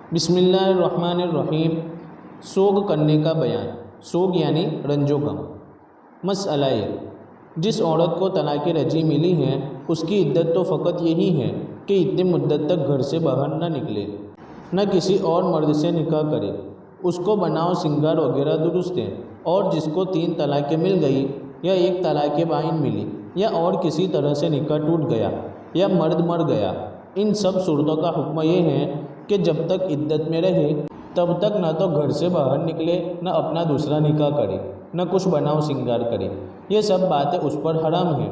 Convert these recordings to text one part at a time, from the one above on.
بسم اللہ الرحمن الرحیم۔ سوگ کرنے کا بیان۔ سوگ یعنی رنج و غم۔ مسئلہ یہ، جس عورت کو طلاق رجعی ملی ہے اس کی عدت تو فقط یہی ہے کہ اتنی مدت تک گھر سے باہر نہ نکلے، نہ کسی اور مرد سے نکاح کرے، اس کو بناؤ سنگار وغیرہ درست ہے۔ اور جس کو 3 طلاقیں مل گئی یا 1 طلاق بائن ملی یا اور کسی طرح سے نکاح ٹوٹ گیا یا مرد مر گیا، ان سب صورتوں کا حکم یہ ہے کہ جب تک عدت میں رہے تب تک نہ تو گھر سے باہر نکلے، نہ اپنا دوسرا نکاح کرے، نہ کچھ بناؤ سنگار کرے۔ یہ سب باتیں اس پر حرام ہیں۔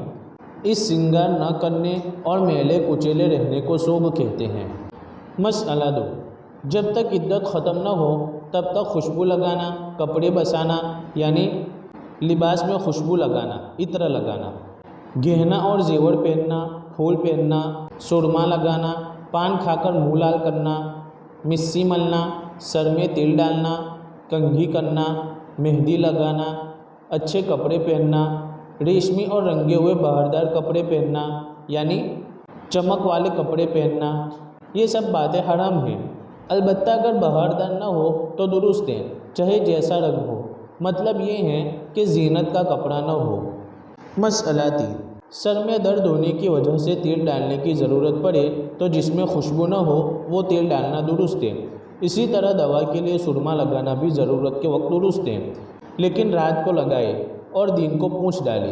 اس سنگار نہ کرنے اور میلے کچیلے رہنے کو سوگ کہتے ہیں۔ مسئلہ 2، جب تک عدت ختم نہ ہو تب تک خوشبو لگانا، کپڑے بسانا یعنی لباس میں خوشبو لگانا، عطر لگانا، گہنا اور زیور پہننا، پھول پہننا، سرما لگانا، پان کھا کر منہ لال کرنا، مسی ملنا، سر میں تیل ڈالنا، کنگھی کرنا، مہندی لگانا، اچھے کپڑے پہننا، ریشمی اور رنگے ہوئے بہردار کپڑے پہننا یعنی چمک والے کپڑے پہننا، یہ سب باتیں حرام ہیں۔ البتہ اگر بہردار نہ ہو تو درست ہے، چاہے جیسا رنگ ہو، مطلب یہ ہے کہ زینت کا کپڑا نہ ہو۔ مسئلہ 3، سر میں درد ہونے کی وجہ سے تیل ڈالنے کی ضرورت پڑے تو جس میں خوشبو نہ ہو وہ تیل ڈالنا درست ہے۔ اسی طرح دوا کے لیے سرما لگانا بھی ضرورت کے وقت درست ہے، لیکن رات کو لگائے اور دن کو پونچھ ڈالے۔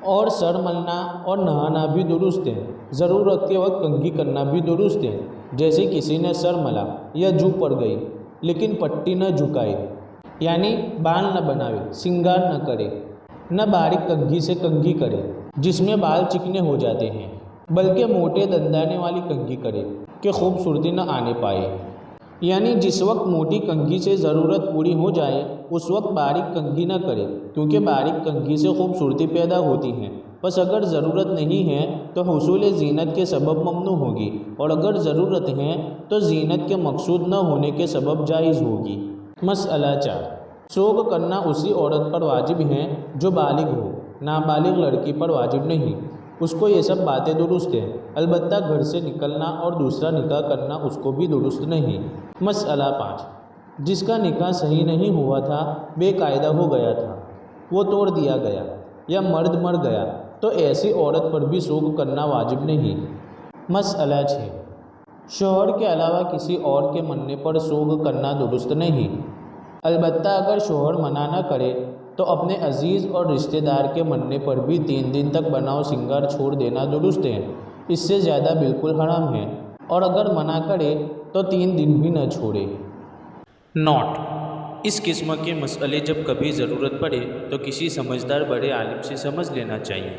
اور سر ملنا اور نہانا بھی درست ہے، ضرورت کے وقت کنگھی کرنا بھی درست ہے، جیسے کسی نے سر ملا یا جو پڑ گئی لیکن پٹی نہ جھکائے، یعنی بال نہ بناوے، سنگار نہ کرے، نہ باریک کنگھی سے کنگھی کرے جس میں بال چکنے ہو جاتے ہیں، بلکہ موٹے دندانے والی کنگھی کرے کہ خوبصورتی نہ آنے پائے، یعنی جس وقت موٹی کنگھی سے ضرورت پوری ہو جائے اس وقت باریک کنگھی نہ کرے، کیونکہ باریک کنگھی سے خوبصورتی پیدا ہوتی ہے۔ بس اگر ضرورت نہیں ہے تو حصول زینت کے سبب ممنوع ہوگی، اور اگر ضرورت ہے تو زینت کے مقصود نہ ہونے کے سبب جائز ہوگی۔ مسئلہ 4، سوگ کرنا اسی عورت پر واجب ہے جو بالغ ہو، نابالغ لڑکی پر واجب نہیں۔ اس کو یہ سب باتیں درست ہیں، البتہ گھر سے نکلنا اور دوسرا نکاح کرنا اس کو بھی درست نہیں۔ مسئلہ 5، جس کا نکاح صحیح نہیں ہوا تھا، بے قاعدہ ہو گیا تھا، وہ توڑ دیا گیا یا مرد مر گیا تو ایسی عورت پر بھی سوگ کرنا واجب نہیں۔ مسئلہ 6، شوہر کے علاوہ کسی اور کے مننے پر سوگ کرنا درست نہیں، البتہ اگر شوہر منع نہ کرے تو اپنے عزیز اور رشتہ دار کے مننے پر بھی 3 دن تک بناؤ سنگار چھوڑ دینا درست ہے، اس سے زیادہ بالکل حرام ہے، اور اگر منع کرے تو 3 دن بھی نہ چھوڑے۔ نوٹ: اس قسم کے مسئلے جب کبھی ضرورت پڑے تو کسی سمجھدار بڑے عالم سے سمجھ لینا چاہیے۔